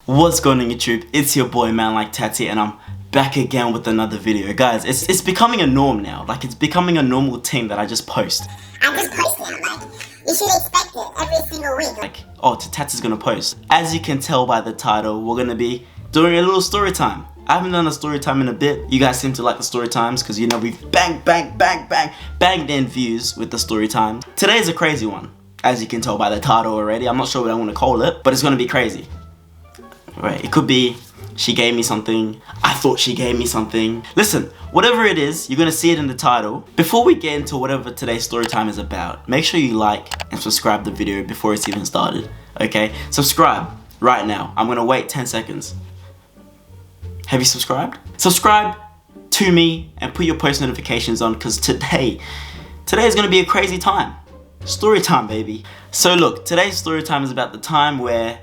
What's going on YouTube? It's your boy Man Like Tatty and I'm back again with another video. Guys, it's becoming a norm now. Like, it's becoming a normal thing that I just post. I'm just posting, like, you should expect it every single week. Like, oh, Tatty's gonna post. As you can tell by the title, we're gonna be doing a little story time. I haven't done a story time in a bit. You guys seem to like the story times because, you know, we've banged in views with the story time. Today is a crazy one, as you can tell by the title already. I'm not sure what I want to call it, but it's gonna be crazy. Right, it could be she gave me something, I thought she gave me something. Listen, whatever it is, you're gonna see it in the title. Before we get into whatever today's story time is about, make sure you like and subscribe the video before it's even started, okay? Subscribe right now. I'm gonna wait 10 seconds. Have you subscribed? Subscribe to me and put your post notifications on, because today is gonna be a crazy time. Story time, baby. So look, today's story time is about the time where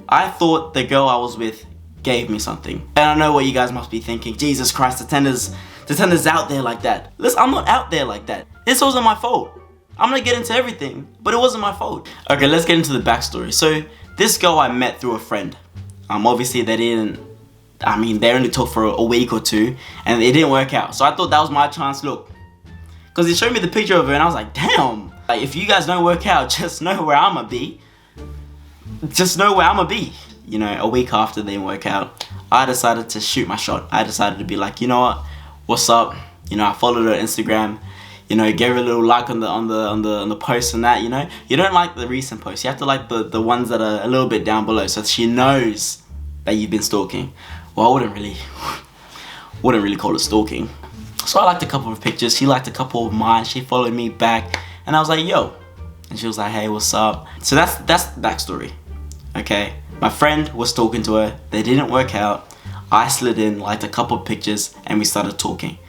I thought the girl I was with gave me something. And I know what you guys must be thinking. Jesus Christ, the tender's out there like that. Listen, I'm not out there like that. This wasn't my fault. I'm gonna get into everything, but it wasn't my fault. Okay, let's get into the backstory. So this girl I met through a friend. Obviously they only talked for a week or two and it didn't work out. So I thought that was my chance, look. Because he showed me the picture of her and I was like, damn. Like, if you guys don't work out, just know where I'ma be. Just know where I'ma be. You know, a week after they didn't work out, I decided to shoot my shot. I decided to be like, you know what? What's up? You know, I followed her on Instagram. You know, gave her a little like on the post and that. You know, you don't like the recent posts. You have to like the ones that are a little bit down below, so she knows that you've been stalking. Well, I wouldn't really call it stalking. So I liked a couple of pictures. She liked a couple of mine. She followed me back, and I was like, yo. And she was like, hey, what's up? So that's the backstory. Okay, my friend was talking to her, they didn't work out. I slid in, liked a couple of pictures, and we started talking.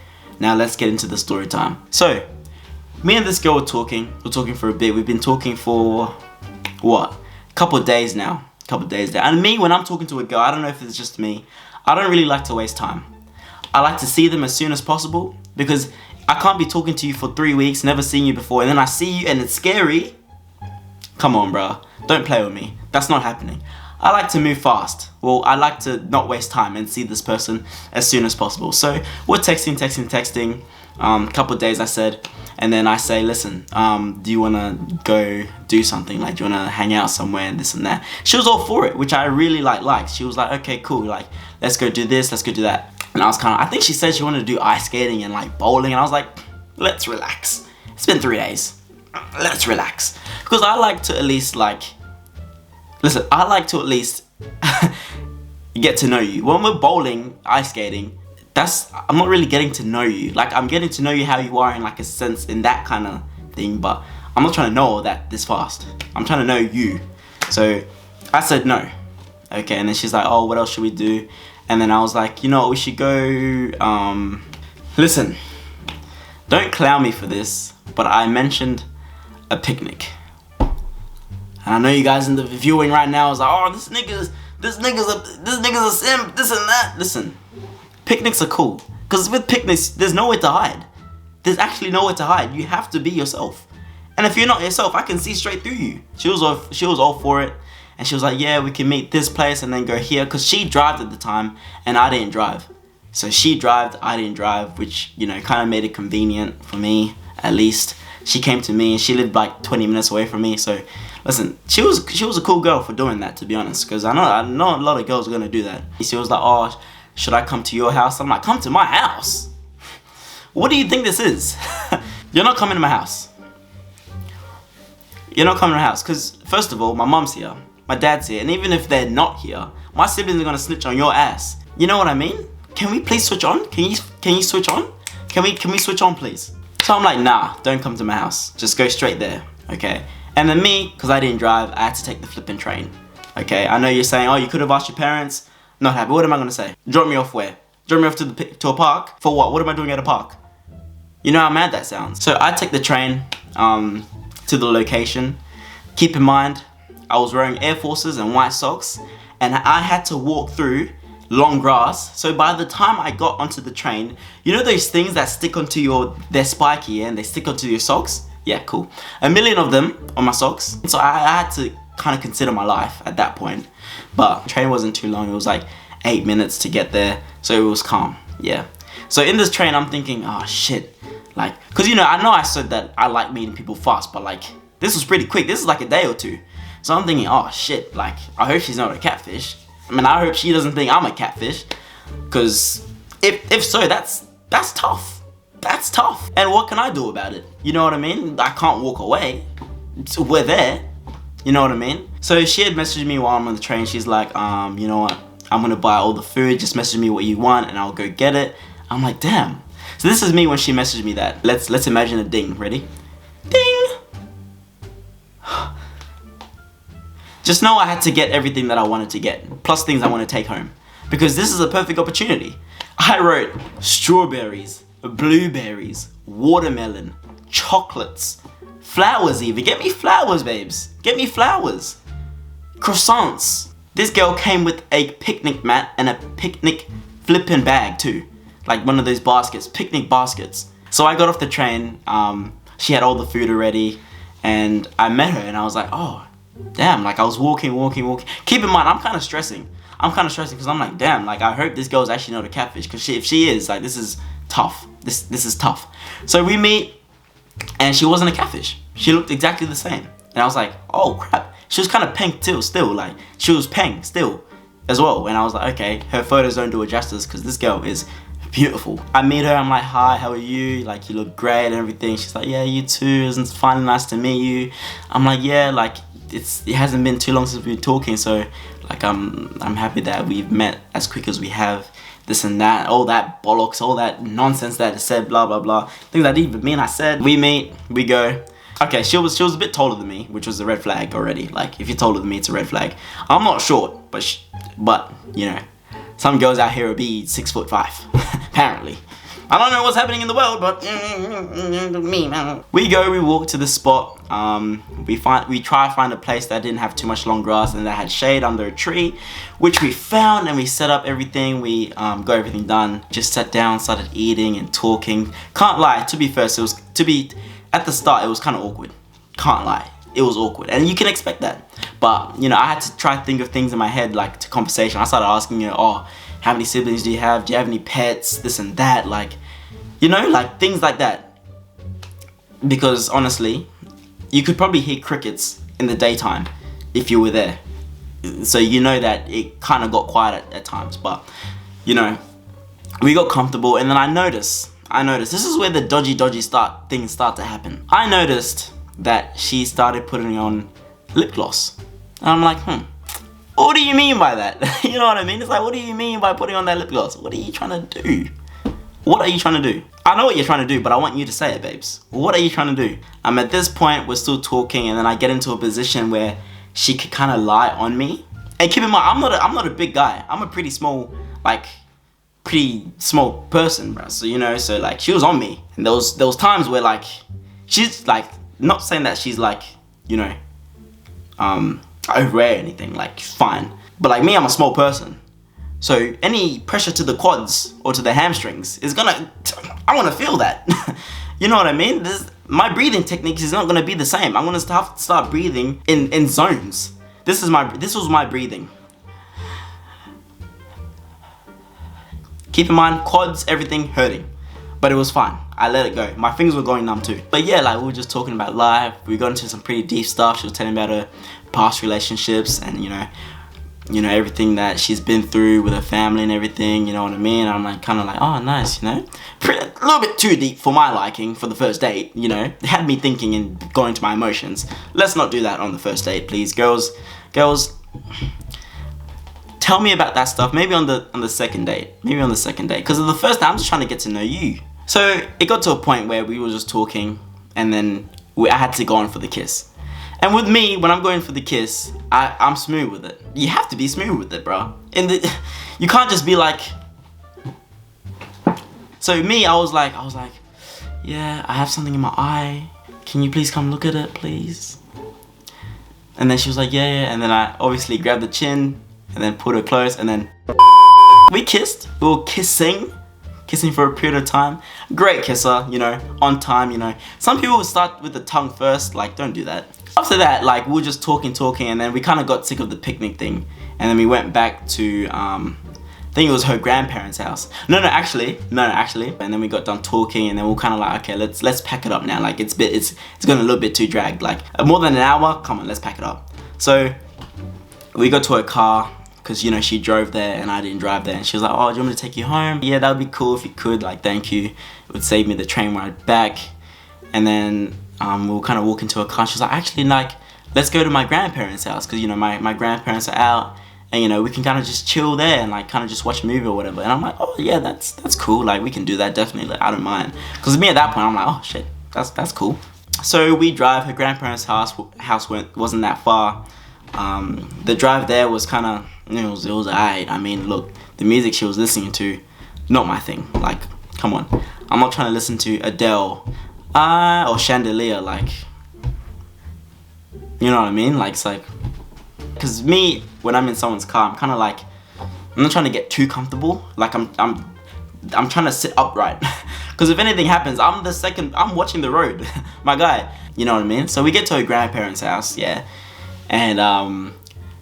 Now let's get into the story time. So, me and this girl were talking for a bit. We've been talking for, what? A couple of days now. And me, when I'm talking to a girl, I don't know if it's just me, I don't really like to waste time. I like to see them as soon as possible, because I can't be talking to you for 3 weeks, never seen you before, and then I see you and it's scary. Come on, bro. Don't play with me. That's not happening. I like to move fast. Well, I like to not waste time and see this person as soon as possible. So we're texting. Couple of days I said, and then I say, listen, do you want to go do something? Like, do you want to hang out somewhere and this and that? She was all for it, which I really liked. She was like, okay, cool. Like, let's go do this, let's go do that. And I was I think she said she wanted to do ice skating and like bowling. And I was like, let's relax. It's been 3 days. Let's relax. Because I like to at least get to know you. When we're bowling, ice skating, I'm not really getting to know you. Like, I'm getting to know you how you are in like a sense, in that kind of thing, but I'm not trying to know all that this fast. I'm trying to know you. So I said no. Okay, and then she's like, oh, what else should we do? And then I was like, you know what, we should go, listen, don't clown me for this, but I mentioned a picnic. And I know you guys in the viewing right now is like, oh, this nigga's a simp, this and that. Listen, picnics are cool, because with picnics, there's nowhere to hide. There's actually nowhere to hide. You have to be yourself. And if you're not yourself, I can see straight through you. She was all for it. And she was like, yeah, we can meet this place and then go here. Because she drove at the time and I didn't drive. So she drove, I didn't drive, which, you know, kind of made it convenient for me, at least. She came to me and she lived like 20 minutes away from me. So listen, she was a cool girl for doing that, to be honest. Because I know a lot of girls are going to do that. She was like, oh, should I come to your house? I'm like, come to my house? What do you think this is? You're not coming to my house. You're not coming to my house. Because first of all, my mom's here. My dad's here, and even if they're not here, my siblings are gonna snitch on your ass. You know what I mean? Can we please switch on? Can you switch on? Can we switch on, please? So I'm like, nah, don't come to my house. Just go straight there, okay? And then me, because I didn't drive, I had to take the flipping train, okay? I know you're saying, oh, you could have asked your parents. Not happy. What am I gonna say? Drop me off where? Drop me off to a park? For what? What am I doing at a park? You know how mad that sounds. So I take the train to the location. Keep in mind, I was wearing Air Forces and white socks, and I had to walk through long grass. So by the time I got onto the train, you know those things that stick onto they're spiky and they stick onto your socks? Yeah, cool. A million of them on my socks. So I had to kind of consider my life at that point. But the train wasn't too long. It was like 8 minutes to get there, so it was calm. Yeah. So in this train, I'm thinking, oh shit, like, cause you know I said that I like meeting people fast, but like this was pretty quick. This is like a day or two. So I'm thinking, oh shit, like I hope she's not a catfish. I mean, I hope she doesn't think I'm a catfish, cause if so, that's tough. That's tough. And what can I do about it? You know what I mean? I can't walk away. We're there. You know what I mean? So she had messaged me while I'm on the train. She's like, you know what? I'm gonna buy all the food. Just message me what you want and I'll go get it. I'm like, damn. So this is me when she messaged me that. Let's imagine a ding. Ready? Ding! Just know I had to get everything that I wanted to get, plus things I want to take home. Because this is a perfect opportunity. I wrote strawberries, blueberries, watermelon, chocolates, flowers even. Get me flowers, babes. Get me flowers. Croissants. This girl came with a picnic mat and a picnic flipping bag too. Like one of those baskets, picnic baskets. So I got off the train, she had all the food already, and I met her and I was like, oh, damn, like I was walking. Keep in mind, I'm kind of stressing because I'm like, damn, like I hope this girl's actually not a catfish, because if she is, like this is tough. This is tough. So we meet, and she wasn't a catfish. She looked exactly the same. And I was like, oh crap. She was kind of pink too, still, like she was pink still as well. And I was like, okay, her photos don't do it justice because this girl is beautiful. I meet her, I'm like, hi, how are you? Like, you look great and everything. She's like, yeah, you too. It's finally nice to meet you. I'm like, yeah, like it hasn't been too long since we've been talking, so like I'm happy that we've met as quick as we have. This and that, all that bollocks, all that nonsense that is said, blah blah blah. Things that even me and I said. We meet, we go. Okay, she was a bit taller than me, which was a red flag already. Like, if you're taller than me, it's a red flag. I'm not short, but you know, some girls out here will be 6'5", apparently. I don't know what's happening in the world, but me, man. We walk to the spot. We try to find a place that didn't have too much long grass and that had shade under a tree, which we found, and we set up everything. We got everything done. Just sat down, started eating and talking. Can't lie, to be fair, at the start it was kind of awkward. Can't lie, it was awkward, and you can expect that. But you know, I had to try to think of things in my head, like to conversation. I started asking her, oh, how many siblings do you have? Do you have any pets? This and that, like, you know, like things like that. Because honestly, you could probably hear crickets in the daytime if you were there. So you know that it kind of got quiet at times. But you know, we got comfortable, and then I noticed this is where the dodgy things start to happen. I noticed that she started putting on lip gloss, and I'm like, what do you mean by that? You know what I mean? It's like, what do you mean by putting on that lip gloss? What are you trying to do? What are you trying to do? I know what you're trying to do, but I want you to say it, babes. What are you trying to do? At this point, we're still talking, and then I get into a position where she could kind of lie on me. And keep in mind, I'm not a big guy. I'm a pretty small person, bro. So you know, so like she was on me, and there was times where like she's like, not saying that she's like, you know, over or anything, like fine, but like me, I'm a small person, so any pressure to the quads or to the hamstrings is I want to feel that. You know what I mean? My breathing techniques is not gonna be the same. I'm gonna have to start breathing in zones. This was my breathing. Keep in mind, quads, everything hurting, but it was fine. I let it go. My fingers were going numb too. But yeah, like we were just talking about life. We got into some pretty deep stuff. She was telling me about her past relationships and you know everything that she's been through with her family and everything. You know what I mean? And I'm like kind of like, oh nice, you know, a little bit too deep for my liking for the first date. You know, it had me thinking and going to my emotions. Let's not do that on the first date, please, girls. Tell me about that stuff, maybe on the second date. Because the first time, I'm just trying to get to know you. So it got to a point where we were just talking, and then I had to go on for the kiss. And with me, when I'm going for the kiss, I'm smooth with it. You have to be smooth with it, bro. You can't just be like. So me, I was like, yeah, I have something in my eye. Can you please come look at it, please? And then she was like, yeah. And then I obviously grabbed the chin and then put her close, and then we kissed. We were kissing for a period of time. Great kisser, you know, on time, you know. Some people will start with the tongue first, like don't do that. after that, like, we were just talking, and then we kind of got sick of the picnic thing, and then we went back to I think it was her grandparents' house. No, actually. And then we got done talking, and then we were kind of like, okay, let's pack it up now. Like, it's gone a little bit too dragged. Like, more than an hour. Come on, let's pack it up. So we got to her car, because, you know, she drove there and I didn't drive there, and she was like, oh, do you want me to take you home? Yeah, that would be cool if you could. Like, thank you. It would save me the train ride back. And then we were kind of walking to her car. She was like, actually, like, let's go to my grandparents' house, because, you know, my grandparents are out. And, you know, we can kind of just chill there and, like, kind of just watch a movie or whatever. And I'm like, oh yeah, that's cool. Like, we can do that, definitely. Like, I don't mind. Because me at that point, I'm like, oh shit, that's cool. So we drive. Her grandparents' house wasn't that far. The drive there was kind of, it was alright. I mean, look, the music she was listening to, not my thing. Like, come on, I'm not trying to listen to Adele or Chandelier. Like, you know what I mean? Like, it's like, because me, when I'm in someone's car, I'm kind of like, I'm not trying to get too comfortable. Like, I'm trying to sit upright. Because if anything happens, I'm watching the road. My guy, you know what I mean? So we get to her grandparents' house, yeah. And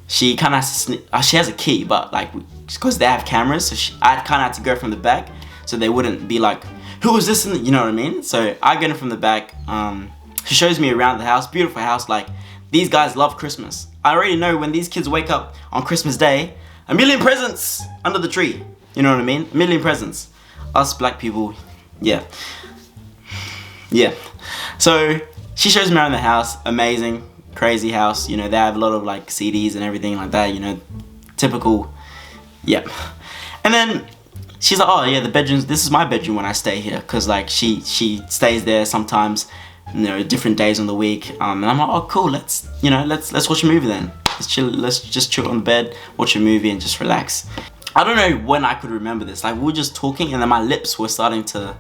she kind of has to she has a key, but, like, because they have cameras, so I kind of had to go from the back, so they wouldn't be like, who is this? You know what I mean? So I get in from the back. She shows me around the house, beautiful house. Like, these guys love Christmas. I already know when these kids wake up on Christmas Day, 1,000,000 presents under the tree. You know what I mean? 1,000,000 presents. Us black people, yeah. So she shows me around the house. Amazing, crazy house. You know, they have a lot of, like, CDs and everything like that. You know, typical. Yep. And then she's like, oh yeah, the bedrooms. This is my bedroom when I stay here, because, like, she stays there sometimes. You know, different days on the week. And I'm like, oh cool. Let's watch a movie then. Let's just chill on the bed, watch a movie, and just relax. I don't know when I could remember this. Like, we were just talking, and then my lips were starting to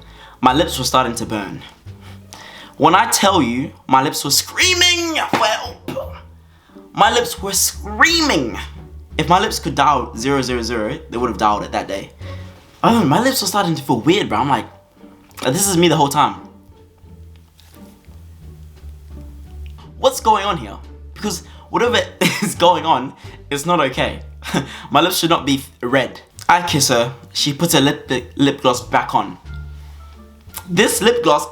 burn. When I tell you, my lips were screaming for help. My lips were screaming. If my lips could dial 000, they would have dialed it that day. I don't know, my lips were starting to feel weird, bro. I'm like, this is me the whole time. What's going on here? Because whatever is going on, it's not okay. My lips should not be red. I kiss her. She puts her lip gloss back on. This lip gloss,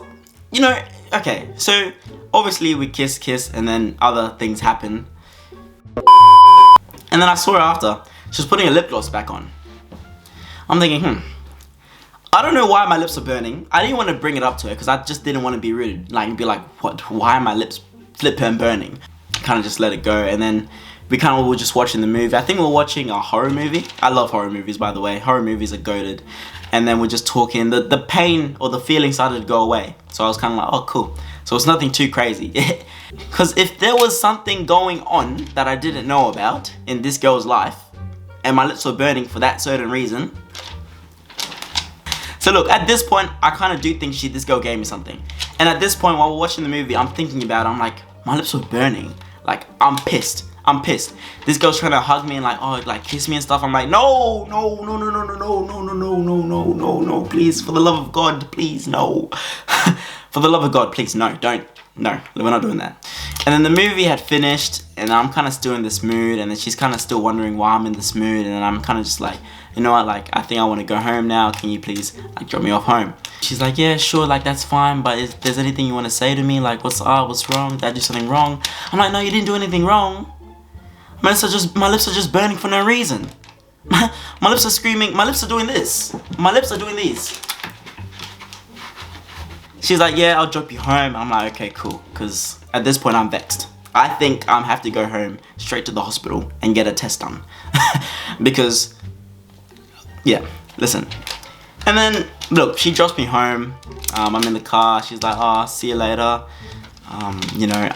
you know, okay, so obviously we kiss, and then other things happen. And then I saw her after. She was putting her lip gloss back on. I'm thinking, I don't know why my lips are burning. I didn't want to bring it up to her because I just didn't want to be rude. Like, be like, what? Why are my lips flipping burning? Kind of just let it go. And then we kind of were just watching the movie. I think we were watching a horror movie. I love horror movies, by the way. Horror movies are goated. And then we're just talking. The pain or the feeling started to go away. So I was kind of like, oh, cool. So it's nothing too crazy. Because if there was something going on that I didn't know about in this girl's life, and my lips were burning for that certain reason. So look, at this point, I kind of do think this girl gave me something. And at this point, while we're watching the movie, I'm thinking about it. I'm like, my lips were burning. Like, I'm pissed. This girl's trying to hug me and, like, oh, like, kiss me and stuff. I'm like, no, please, for the love of God, please, no. For the love of God, please, no, don't. No, we're not doing that. And then the movie had finished, and I'm kind of still in this mood, and then she's kind of still wondering why I'm in this mood, and then I'm kind of just like, you know what, like, I think I want to go home now. Can you please, like, drop me off home? She's like, yeah, sure, like, that's fine, but if there's anything you want to say to me, like, what's up, what's wrong? Did I do something wrong? I'm like, no, you didn't do anything wrong. My lips are just burning for no reason. My lips are screaming, my lips are doing this. My lips are doing these. She's like, yeah, I'll drop you home. I'm like, okay, cool. Because at this point, I'm vexed. I think I have to go home straight to the hospital and get a test done. Because, yeah, listen. And then, look, she drops me home. I'm in the car. She's like, oh, see you later. You know,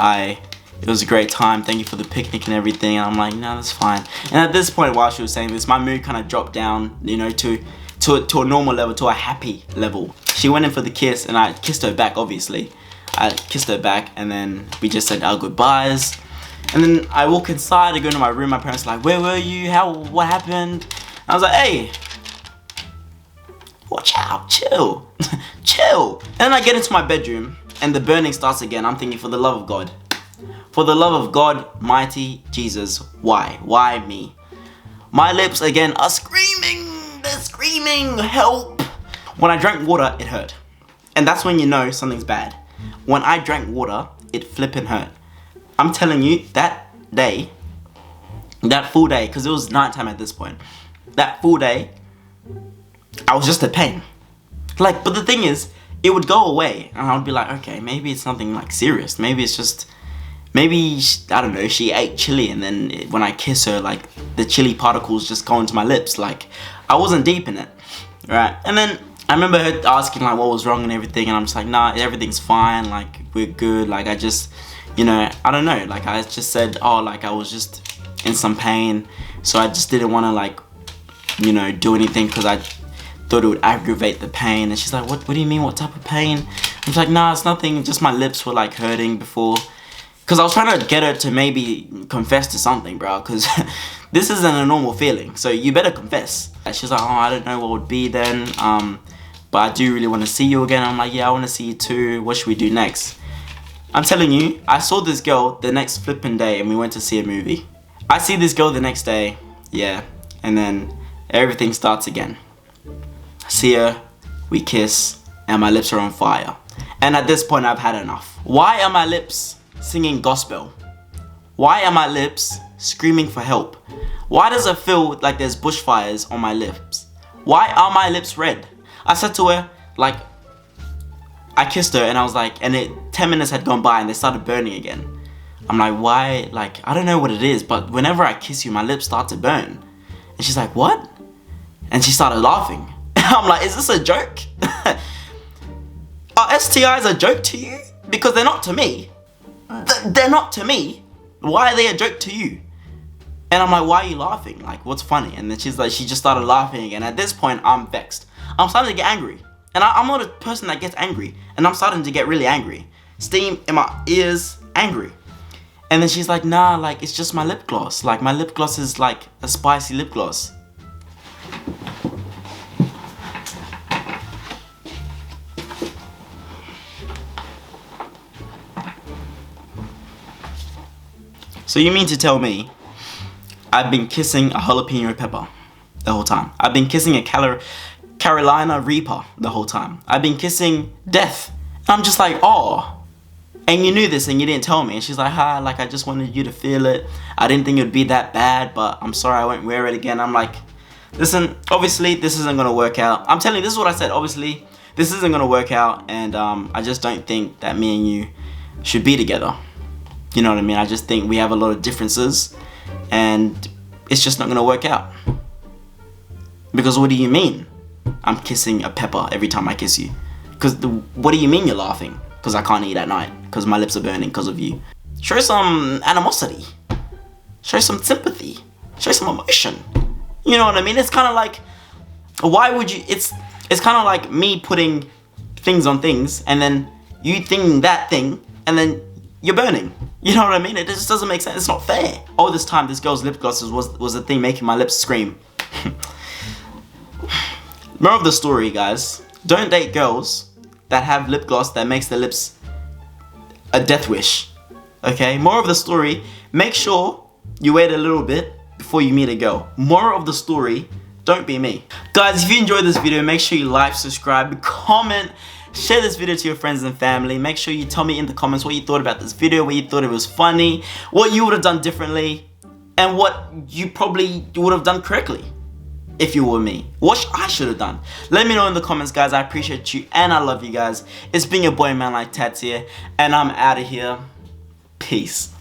it was a great time. Thank you for the picnic and everything. And I'm like, no, that's fine. And at this point, while she was saying this, my mood kind of dropped down, you know, to a normal level, to a happy level. She went in for the kiss, and I kissed her back, obviously. I kissed her back, and then we just said our goodbyes. And then I walk inside, I go into my room, my parents are like, where were you? What happened? And I was like, hey, watch out, chill, chill. And then I get into my bedroom, and the burning starts again. I'm thinking, for the love of God, For the love of God, mighty Jesus, why? Why me? My lips again are screaming. They're screaming, help. When I drank water, it hurt. And that's when you know something's bad. When I drank water, it flipping hurt. I'm telling you, that day, that full day, because it was nighttime at this point, that full day, I was just in pain. Like, but the thing is, it would go away, and I would be like, okay, maybe it's nothing like serious. Maybe it's just, maybe, I don't know, she ate chili, and then when I kiss her, like, the chili particles just go into my lips. Like, I wasn't deep in it, right? And then I remember her asking, like, what was wrong and everything, and I'm just like, nah, everything's fine, like, we're good. Like, I just, you know, I don't know, like, I just said, oh, like, I was just in some pain, so I just didn't want to, like, you know, do anything, because I thought it would aggravate the pain. And she's like, what do you mean, what type of pain? I'm just like, nah, it's nothing, just my lips were like hurting before. Because I was trying to get her to maybe confess to something, bro, because this isn't a normal feeling, so you better confess. And she's like, oh, I don't know what would be then, but I do really want to see you again. I'm like, yeah, I want to see you too, what should we do next? I'm telling you, I saw this girl the next flipping day, and we went to see a movie. I see this girl the next day, yeah, and then everything starts again. I see her, we kiss, and my lips are on fire. And at this point, I've had enough. Why are my lips singing gospel? Why are my lips screaming for help? Why does it feel like there's bushfires on my lips? Why are my lips red? I said to her, like, I kissed her, and I was like, and 10 minutes had gone by, and they started burning again. I'm like, why? Like, I don't know what it is, but whenever I kiss you, my lips start to burn. And she's like, what? And she started laughing. I'm like, is this a joke? Are STIs a joke to you? Because they're not to me. They're not to me. Why are they a joke to you? And I'm like, why are you laughing? Like, what's funny? And then she's like, she just started laughing again. At this point, I'm vexed. I'm starting to get angry. And I'm not a person that gets angry. And I'm starting to get really angry. Steam in my ears, angry. And then she's like, nah, like, it's just my lip gloss. Like, my lip gloss is like a spicy lip gloss. So you mean to tell me I've been kissing a jalapeno pepper the whole time? I've been kissing a Carolina Reaper the whole time. I've been kissing death. And I'm just like, oh. And you knew this and you didn't tell me. And she's like, hi, like, I just wanted you to feel it. I didn't think it would be that bad, but I'm sorry I won't wear it again. I'm like, listen, obviously this isn't going to work out. I'm telling you, this is what I said. Obviously, this isn't going to work out. And I just don't think that me and you should be together. You know what I mean? I just think we have a lot of differences. And it's just not going to work out. Because what do you mean? I'm kissing a pepper every time I kiss you. Because what do you mean you're laughing? Because I can't eat at night. Because my lips are burning because of you. Show some animosity. Show some sympathy. Show some emotion. You know what I mean? It's kind of like, why would you, it's kind of like me putting things on things and then you thinking that thing and then you're burning. You know what I mean? It just doesn't make sense. It's not fair. All this time, this girl's lip gloss was the thing making my lips scream. Moral of the story, guys. Don't date girls that have lip gloss that makes their lips a death wish. Okay? Moral of the story, make sure you wait a little bit before you meet a girl. Moral of the story, don't be me. Guys, if you enjoyed this video, make sure you like, subscribe, comment, share this video to your friends and family. Make sure you tell me in the comments what you thought about this video, what you thought it was funny, what you would have done differently, and what you probably would have done correctly if you were me. What I should have done. Let me know in the comments, guys. I appreciate you and I love you guys. It's been your boy, Man Like Tats here, and I'm out of here. Peace.